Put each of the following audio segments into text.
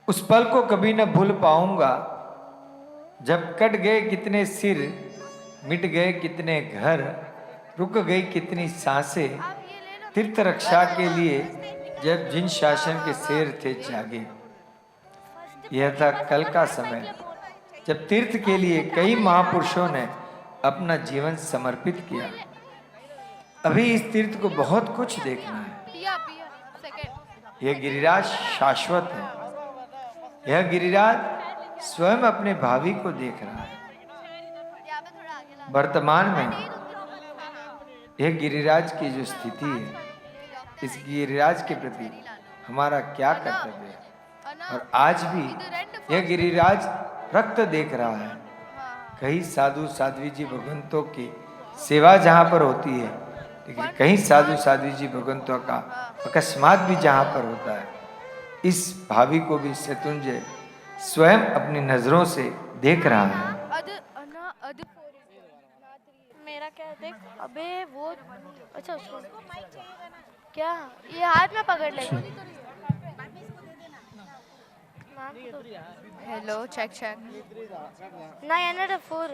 उस पल को कभी न भूल पाऊंगा जब कट गए कितने सिर, मिट गए कितने घर, रुक गई कितनी सांसें तीर्थ रक्षा के लिए, जब जिन शासन के शेर थे जागे। यह था कल का समय जब तीर्थ के लिए कई महापुरुषों ने अपना जीवन समर्पित किया। अभी इस तीर्थ को बहुत कुछ देखना है। यह गिरिराज शाश्वत है। यह गिरिराज स्वयं अपने भावी को देख रहा है। वर्तमान में यह गिरिराज की जो स्थिति है, इस गिरिराज के प्रति हमारा क्या कर्तव्य है। और आज भी यह गिरिराज रक्त देख रहा है। कई साधु साध्वी जी भगवंतों की सेवा जहां पर होती है, लेकिन कहीं साधु साध्वी जी भगवंतों का अकस्मात भी जहां पर होता है, इस भावी को भी शत्रुंजय स्वयं अपनी नजरों से देख रहा है। मेरा क्या देख, अबे वो अच्छा उसको क्या ये हाथ में पकड़ लेगा। हेलो चेक चेक ना एनर 4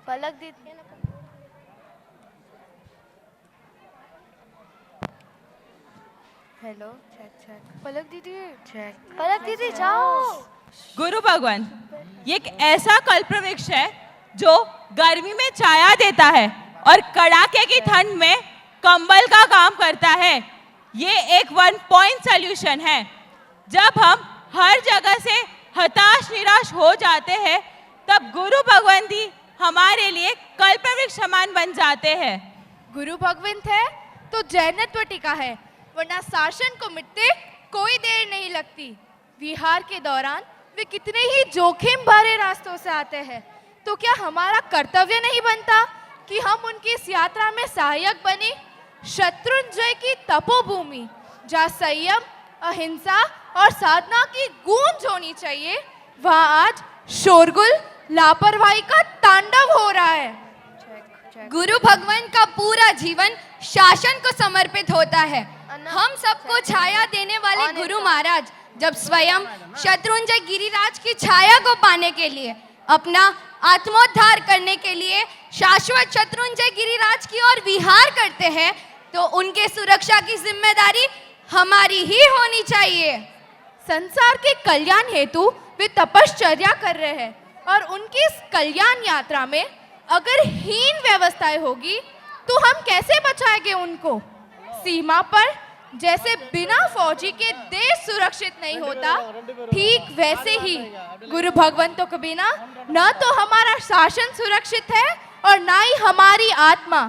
पलक दी थी ना। हेलो चेक चेक पलक दीदी चेक पलक दीदी जाओ। गुरु भगवान, ये एक ऐसा कल्पवृक्ष है जो गर्मी में छाया देता है और कड़ाके की ठंड में कंबल का काम करता है। ये एक 1 पॉइंट सॉल्यूशन है। जब हम हर जगह से हताश निराश हो जाते हैं, तब गुरु भगवंत ही हमारे लिए कल्पवृक्ष समान बन जाते हैं। गुरु भगवंत है तो जैनत टिका है, वरना शासन को मिटते कोई देर नहीं लगती। विहार के दौरान वे कितने ही जोखिम भरे रास्तों से आते हैं, तो क्या हमारा कर्तव्य नहीं बनता कि हम उनकी इस यात्रा में सहायक बने। शत्रुंजय की तपोभूमि जहाँ संयम, अहिंसा और साधना की गूंज होनी चाहिए, वहाँ आज शोरगुल, लापरवाही का तांडव हो रहा है। गुरु भगवान का पूरा जीवन शासन को समर्पित होता है। हम सबको छाया देने वाले गुरु महाराज जब स्वयं शत्रुंजय गिरिराज की छाया को पाने के लिए, अपना आत्मोद्धार करने के लिए शाश्वत शत्रुंजय गिरिराज की ओर विहार करते हैं, तो उनके सुरक्षा की जिम्मेदारी हमारी ही होनी चाहिए। संसार के कल्याण हेतु वे तपश्चर्या कर रहे हैं, और उनकी इस कल्याण यात्रा में अगर हीन व्यवस्थाएं होगी तो हम कैसे बचाएंगे उनको। सीमा पर जैसे बिना फौजी के देश सुरक्षित नहीं होता, ठीक वैसे ही गुरु भगवंतों के बिना न तो हमारा शासन सुरक्षित है और न ही हमारी आत्मा।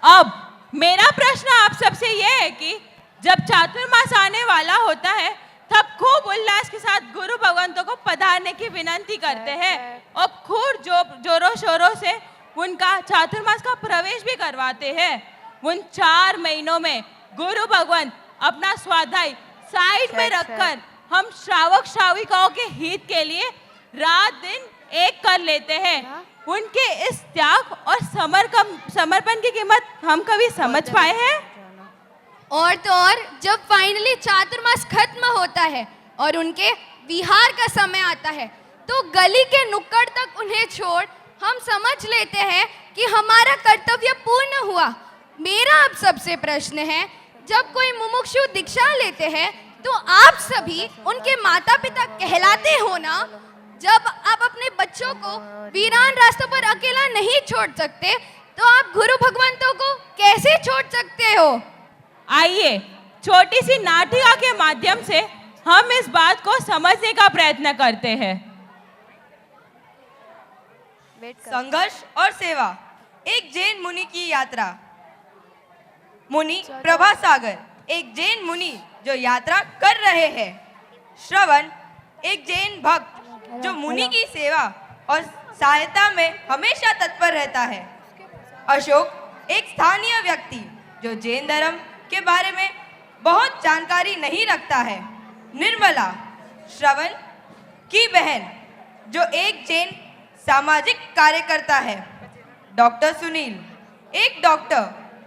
अब मेरा प्रश्न आप सबसे यह है कि जब चातुर्मास आने वाला होता है, तब खूब उल्लास के साथ गुरु भगवंतों को पधारने की विनंती करते हैं और खूब जोरों शोरों से उनका चातुर्मास का प्रवेश भी करवाते हैं। उन 4 महीनों में गुरु भगवंत अपना स्वाध्याय साइड में रखकर हम श्रावक श्राविकाओं के हित के लिए रात दिन एक कर लेते हैं। उनके इस त्याग और समर्पण की कीमत हम कभी समझ पाए हैं? और तो और जब फाइनली चातुर्मास खत्म होता है और उनके विहार का समय आता है, तो गली के नुक्कड़ तक उन्हें छोड़ हम समझ लेते हैं कि हमारा कर्तव्य पूर्ण हुआ। मेरा अब सबसे प्रश्न है, जब कोई मुमुक्षु दीक्षा लेते हैं तो आप सभी उनके माता पिता कहलाते हो ना। जब आप अपने बच्चों को वीरान रास्तों पर अकेला नहीं छोड़ सकते, तो आप गुरु भगवंतों को कैसे छोड़ सकते हो। आइए छोटी सी नाटिका के माध्यम से हम इस बात को समझने का प्रयत्न करते हैं। संघर्ष और सेवा, एक जैन मुनि की यात्रा। मुनि प्रभा सागर, एक जैन मुनि जो यात्रा कर रहे हैं। श्रवण, एक जैन भक्त जो मुनि की सेवा और सहायता में हमेशा तत्पर रहता है। अशोक, एक स्थानीय व्यक्ति जो जैन धर्म के बारे में बहुत जानकारी नहीं रखता है। निर्मला, श्रवण की बहन जो एक जैन सामाजिक कार्यकर्ता है। डॉक्टर सुनील, एक डॉक्टर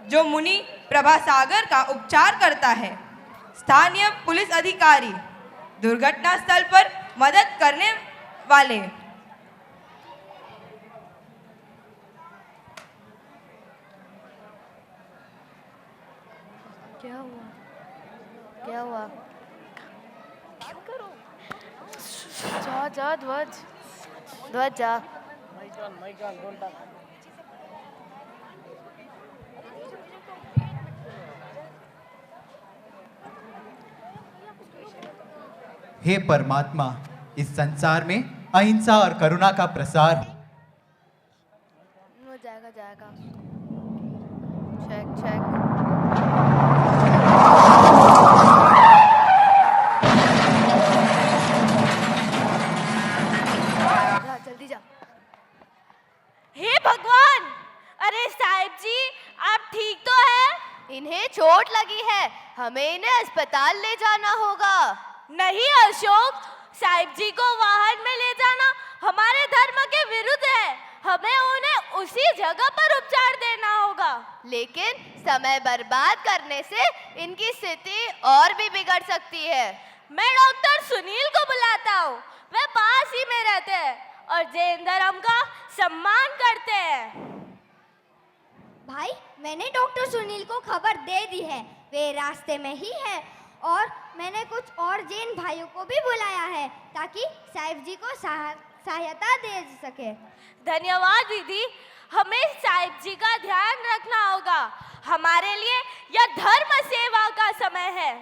जो मुनि प्रभा सागर का उपचार करता है, स्थानीय पुलिस अधिकारी, दुर्घटना स्थल पर मदद करने वाले। क्या हुआ? क्या हुआ? क्यों करो? जा जा ध्वज, ध्वज जा। हे परमात्मा, इस संसार में अहिंसा और करुणा का प्रसार हो। वो जाएगा जाएगा। Check check. जा जल्दी जा। हे भगवान, अरे साहिब जी, आप ठीक तो हैं? इन्हें चोट लगी है, हमें इन्हें अस्पताल ले जाना होगा। नहीं अशोक, साहिब जी को वाहन में ले जाना हमारे धर्म के विरुद्ध है। हमें उन्हें उसी जगह पर उपचार देना होगा। लेकिन समय बर्बाद करने से इनकी स्थिति और भी बिगड़ सकती है। मैं डॉक्टर सुनील को बुलाता हूँ, वे पास ही में रहते हैं और जैन धर्म का सम्मान करते हैं। भाई, मैंने डॉक्टर सुनील को खबर दे दी है, वे रास्ते में ही है। और मैंने कुछ और जैन भाइयों को भी बुलाया है ताकि साहिब जी को सहायता दे सके। धन्यवाद दीदी, हमें साहिब जी का ध्यान रखना होगा। हमारे लिए यह धर्म सेवा का समय है।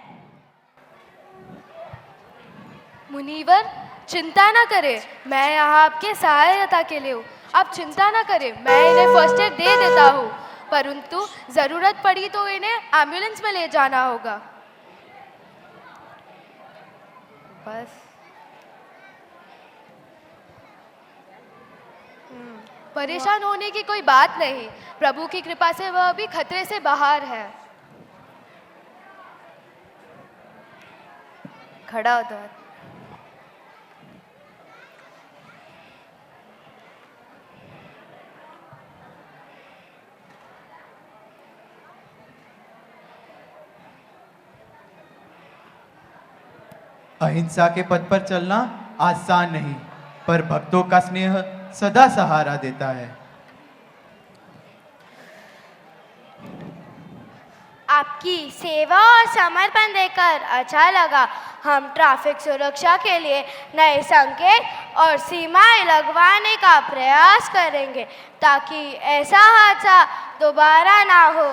मुनीवर, चिंता ना करें, मैं यहाँ आपके सहायता के लिए हूँ। आप चिंता ना करें, मैं इन्हें फर्स्ट एड दे देता हूँ, परंतु ज़रूरत पड़ी तो इन्हें एम्बुलेंस में ले जाना होगा। बस परेशान होने की कोई बात नहीं, प्रभु की कृपा से वह अभी खतरे से बाहर है। खड़ा उधर। अहिंसा के पथ पर चलना आसान नहीं, पर भक्तों का स्नेह सदा सहारा देता है। आपकी सेवा और समर्पण देखकर अच्छा लगा। हम ट्रैफिक सुरक्षा के लिए नए संकेत और सीमाएं लगवाने का प्रयास करेंगे ताकि ऐसा हादसा दोबारा ना हो।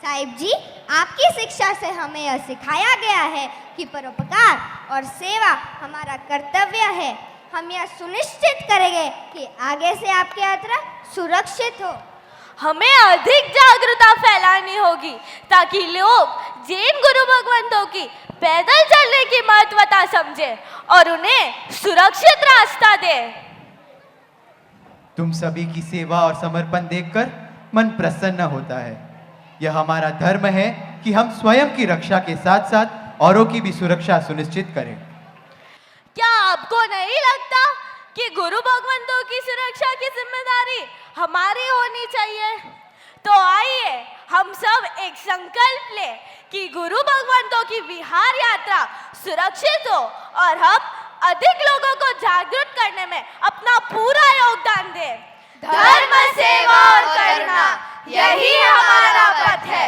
साहिब जी, आपकी शिक्षा से हमें यह सिखाया गया है कि परोपकार और सेवा हमारा कर्तव्य है। हम यह सुनिश्चित करेंगे कि आगे से आपकी यात्रा सुरक्षित हो। हमें अधिक जागरूकता फैलानी होगी ताकि लोग जैन गुरु भगवंतों की पैदल चलने की महत्वता समझे और उन्हें सुरक्षित रास्ता दे। तुम सभी की सेवा और समर्पण देखकर मन प्रसन्न होता है। यह हमारा धर्म है कि हम स्वयं की रक्षा के साथ साथ औरों की भी सुरक्षा सुनिश्चित करें। क्या आपको नहीं लगता कि गुरु भगवंतों की सुरक्षा की जिम्मेदारी हमारी होनी चाहिए? तो आइए हम सब एक संकल्प ले कि गुरु भगवंतों की विहार यात्रा सुरक्षित हो और हम अधिक लोगों को जागरूक करने में अपना पूरा योगदान दें। धर्म सेवा और करुणा, यही हमारा पथ है।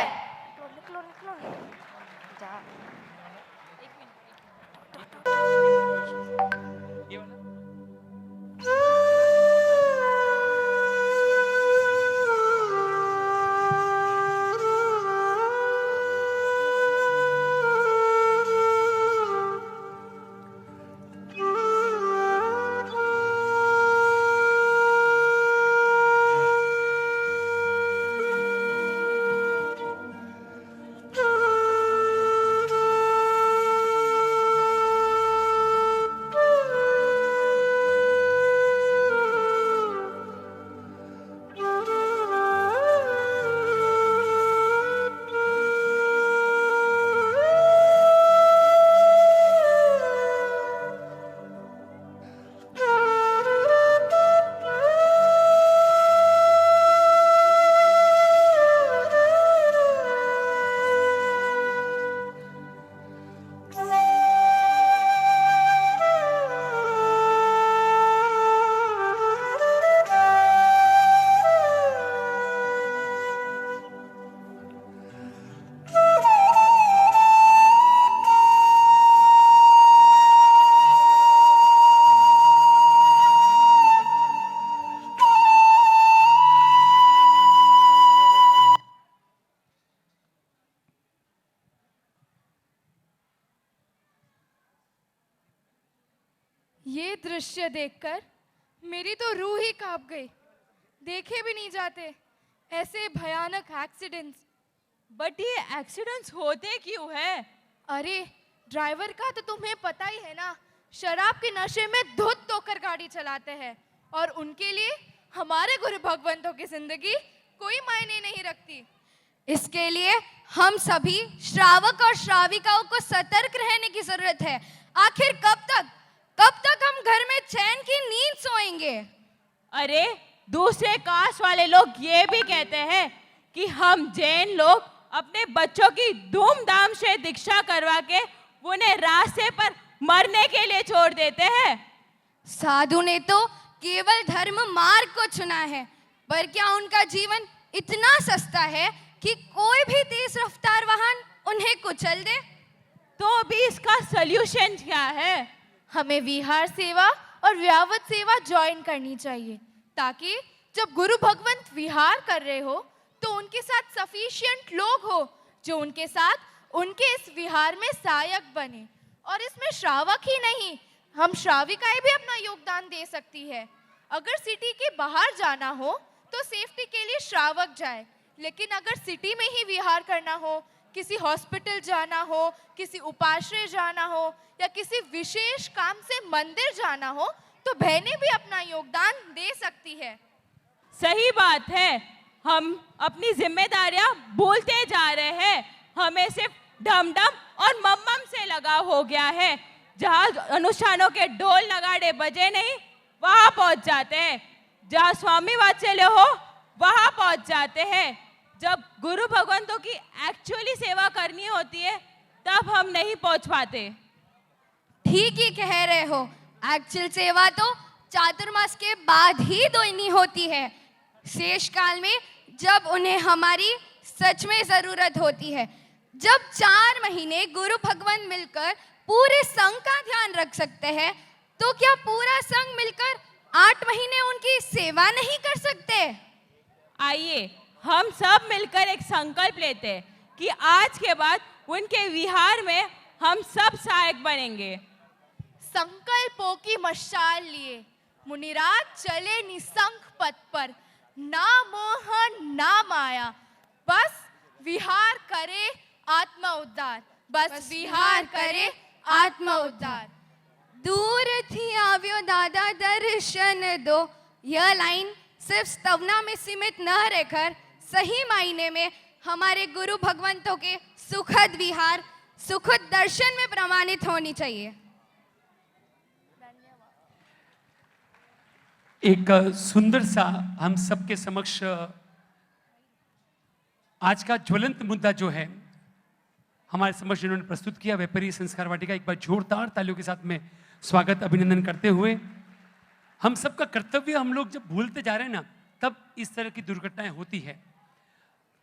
ये दृश्य देखकर मेरी तो रूह ही कांप गई। देखे भी नहीं जाते ऐसे भयानक एक्सीडेंट्स। बट ये एक्सीडेंट्स होते क्यों है? अरे ड्राइवर का तो तुम्हें पता ही है ना, शराब के नशे में धुत होकर गाड़ी चलाते हैं और उनके लिए हमारे गुरु भगवंतों की जिंदगी कोई मायने नहीं रखती। इसके लिए हम सभी श्रावक और श्राविकाओं को सतर्क रहने की जरूरत है। आखिर कब तक हम घर में चैन की नींद सोएंगे? अरे दूसरे कास्ट वाले लोग ये भी कहते हैं कि हम जैन लोग अपने बच्चों की धूमधाम से दीक्षा करवा के उन्हें रास्ते पर मरने के लिए छोड़ देते हैं। साधु ने तो केवल धर्म मार्ग को चुना है, पर क्या उनका जीवन इतना सस्ता है कि कोई भी तेज रफ्तार वाहन उन्हें कुचल दे? तो भी इसका सॉल्यूशन क्या है? हमें विहार सेवा और व्यावत सेवा ज्वाइन करनी चाहिए, ताकि जब गुरु भगवंत विहार कर रहे हो तो उनके साथ सफिशिएंट लोग हो जो उनके साथ उनके इस विहार में सहायक बने। और इसमें श्रावक ही नहीं, हम श्राविकाएं भी अपना योगदान दे सकती है। अगर सिटी के बाहर जाना हो तो सेफ्टी के लिए श्रावक जाए, लेकिन अगर सिटी में ही विहार करना हो, किसी हॉस्पिटल जाना हो, किसी उपाश्रय जाना हो या किसी विशेष काम से मंदिर जाना हो तो बहनें भी अपना योगदान दे सकती है। सही बात है, हम अपनी जिम्मेदारियां भूलते जा रहे हैं। हमें सिर्फ डम डम और मम्मम से लगाव हो गया है। जहाँ अनुष्ठानों के ढोल नगाड़े बजे नहीं वहां पहुंच जाते हैं, जहाँ स्वामी वात्सल्य हो वहां पहुंच जाते हैं। जब गुरु भगवंतों की एक्चुअली सेवा करनी होती है तब हम नहीं पहुंच पाते। ठीक ही कह रहे हो, एक्चुअल सेवा तो चातुर्मास के बाद ही देनी होती है, शेष काल में जब उन्हें हमारी सच में जरूरत होती है। जब 4 महीने गुरु भगवान मिलकर पूरे संघ का ध्यान रख सकते हैं, तो क्या पूरा संघ मिलकर 8 महीने उनकी सेवा नहीं कर सकते? आइए हम सब मिलकर एक संकल्प लेते हैं कि आज के बाद उनके विहार में हम सब सहायक बनेंगे। संकल्पों की मशाल लिए मुनिराज चले निसंक पथ पर, ना मोह ना माया, बस विहार करे आत्मा उद्धार, बस विहार करे आत्मा उद्धार। दूर थी आव्यो दादा दर्शन दो, यह लाइन सिर्फ स्तवना में सीमित न रहकर सही मायने में हमारे गुरु भगवंतों के सुखद विहार, सुखद दर्शन में प्रमाणित होनी चाहिए। एक सुंदर सा हम सबके समक्ष आज का ज्वलंत मुद्दा जो है हमारे समक्ष जिन्होंने प्रस्तुत किया, व्यापारी संस्कार वाटिका, एक बार जोरदार तालियों के साथ में स्वागत अभिनंदन करते हुए। हम सबका कर्तव्य हम लोग जब भूलते जा रहे हैं ना, तब इस तरह की दुर्घटनाएं होती है।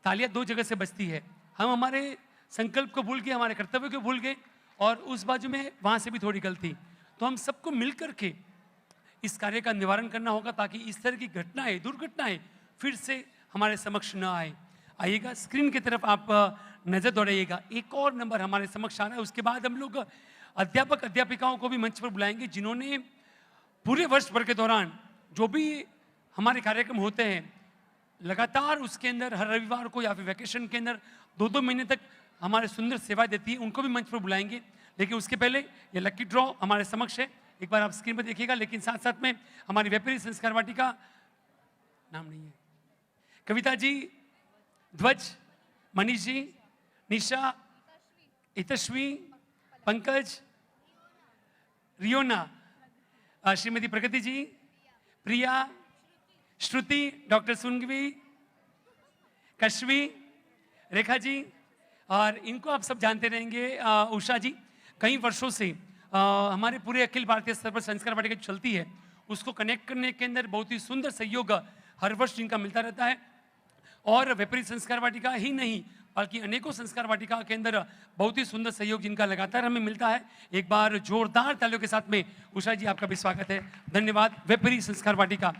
तालियां 2 जगह से बजती है, हम हमारे संकल्प को भूल गए, हमारे कर्तव्य को भूल गए, और उस बाजू में वहां से भी थोड़ी गलती। तो हम सबको मिलकर के इस कार्य का निवारण करना होगा, ताकि इस तरह की घटनाएं, दुर्घटनाएं फिर से हमारे समक्ष न आए। आइएगा, स्क्रीन की तरफ आप नजर दौड़ाइएगा। एक और नंबर हमारे समक्ष आ रहा है। उसके बाद हम लोग अध्यापक अध्यापिकाओं को भी मंच पर बुलाएंगे, जिन्होंने पूरे वर्ष भर के दौरान जो भी हमारे कार्यक्रम होते हैं लगातार उसके अंदर हर रविवार को या फिर वैकेशन के अंदर 2-2 महीने तक हमारे सुंदर सेवा देती है, उनको भी मंच पर बुलाएंगे। लेकिन उसके पहले ये लकी ड्रॉ हमारे समक्ष है, एक बार आप स्क्रीन पर देखिएगा। लेकिन साथ साथ में हमारी व्यापारी संस्कार वाटिका, नाम नहीं है, कविता जी, ध्वज, मनीष जी, निशा, हितश्वी, पंकज, रियोना, श्रीमती प्रगति जी, प्रिया, श्रुति, डॉक्टर सुनगवी, कश्वी, रेखा जी, और इनको आप सब जानते रहेंगे, उषा जी। कई वर्षों से हमारे पूरे अखिल भारतीय स्तर पर संस्कार वाटिका जो चलती है उसको कनेक्ट करने के अंदर बहुत ही सुंदर सहयोग हर वर्ष जिनका मिलता रहता है। और व्यापारी संस्कार वाटिका ही नहीं बल्कि अनेकों संस्कार वाटिका के अंदर बहुत ही सुंदर सहयोग जिनका लगातार हमें मिलता है। एक बार जोरदार तालियों के साथ में उषा जी आपका भी स्वागत है। धन्यवाद व्यापारी संस्कार वाटिका।